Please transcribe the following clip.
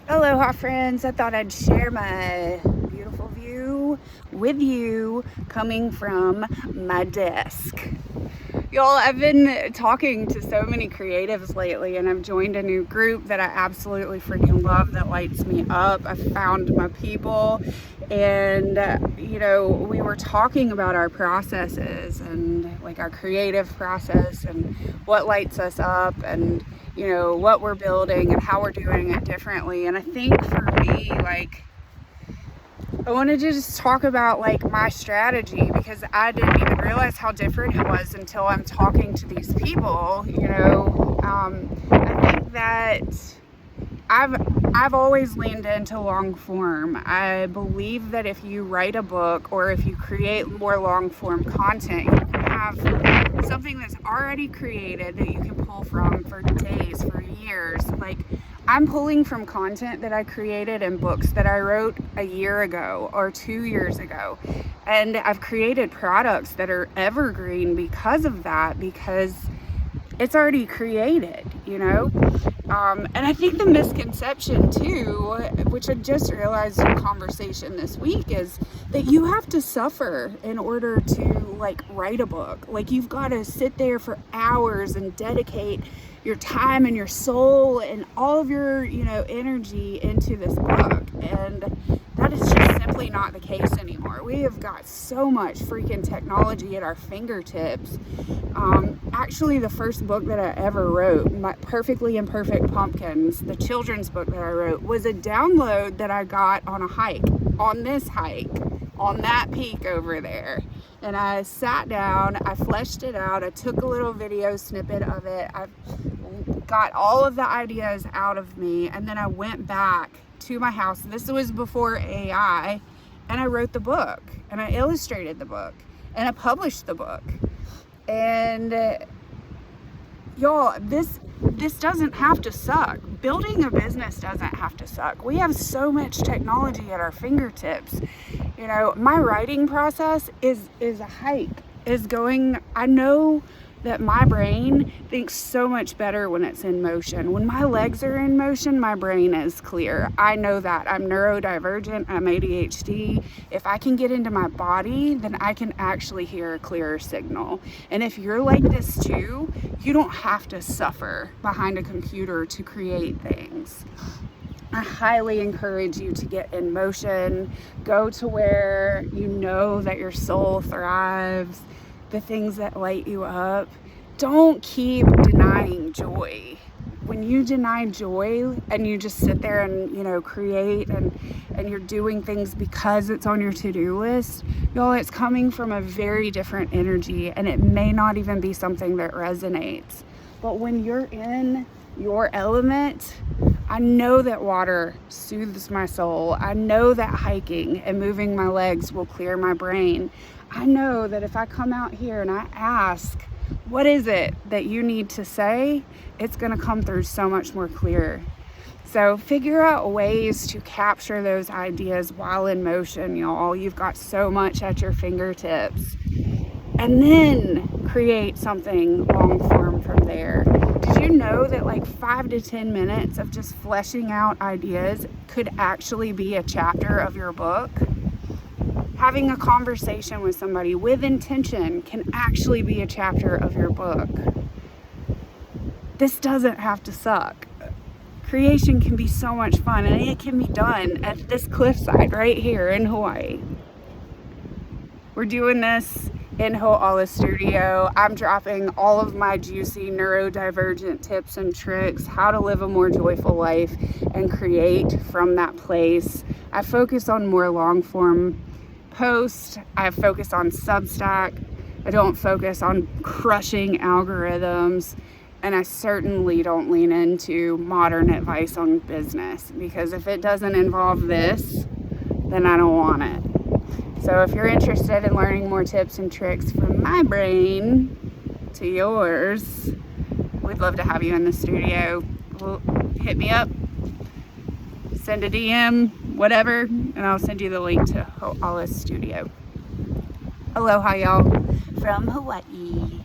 Aloha friends, I thought I'd share my beautiful view with you coming from my desk. Y'all, I've been talking to so many creatives lately, and I've joined a new group that I absolutely freaking love that lights me up. I found my people, and we were talking about our processes and like our creative process and what lights us up and what we're building and how we're doing it differently. And I think for me, I wanted to just talk about my strategy, because I didn't even realize how different it was until I'm talking to these people. I think that I've always leaned into long form. I believe that if you write a book or if you create more long form content, you can have something that's already created that you can pull from for days, for years. I'm pulling from content that I created in books that I wrote a year ago or 2 years ago. And I've created products that are evergreen because of that, because it's already created, And I think the misconception too, which I just realized in conversation this week, is that you have to suffer in order to write a book. You've got to sit there for hours and dedicate your time and your soul and all of your, energy into this book. And that is just simply not the case anymore. We have got so much freaking technology at our fingertips. Actually, the first book that I ever wrote, My Perfectly Imperfect Pumpkins, the children's book that I wrote, was a download that I got on a hike, on this hike, on that peak over there. And I sat down, I fleshed it out, I took a little video snippet of it, I got all of the ideas out of me, and then I went back to my house. This was before AI, and I wrote the book, and I illustrated the book, and I published the book. And y'all, this doesn't have to suck. Building a business doesn't have to suck. We have so much technology at our fingertips. My writing process is a hike. I know that my brain thinks so much better when it's in motion. When my legs are in motion, my brain is clear. I know that. I'm neurodivergent, I'm ADHD. If I can get into my body, then I can actually hear a clearer signal. And if you're like this too, you don't have to suffer behind a computer to create things. I highly encourage you to get in motion, go to where you know that your soul thrives, the things that light you up. Don't keep denying joy. When you deny joy and you just sit there and create and you're doing things because it's on your to-do list, y'all, it's coming from a very different energy, and it may not even be something that resonates. But when you're in your element, I know that water soothes my soul. I know that hiking and moving my legs will clear my brain. I know that if I come out here and I ask, what is it that you need to say? It's going to come through so much more clear. So figure out ways to capture those ideas while in motion, y'all. You've got so much at your fingertips. And then create something long form from there. Did you know that 5 to 10 minutes of just fleshing out ideas could actually be a chapter of your book? Having a conversation with somebody with intention can actually be a chapter of your book. This doesn't have to suck. Creation can be so much fun, and it can be done at this cliffside right here in Hawaii. We're doing this in Ho'ala Studio. I'm dropping all of my juicy neurodivergent tips and tricks, how to live a more joyful life and create from that place. I focus on more long form post. I focus on Substack. I don't focus on crushing algorithms, and I certainly don't lean into modern advice on business, because if it doesn't involve this, then I don't want it. So if you're interested in learning more tips and tricks from my brain to yours, we'd love to have you in the studio. Well, hit me up, send a DM, whatever, and I'll send you the link to Ho'ala Studio. Aloha, y'all, from Hawaii.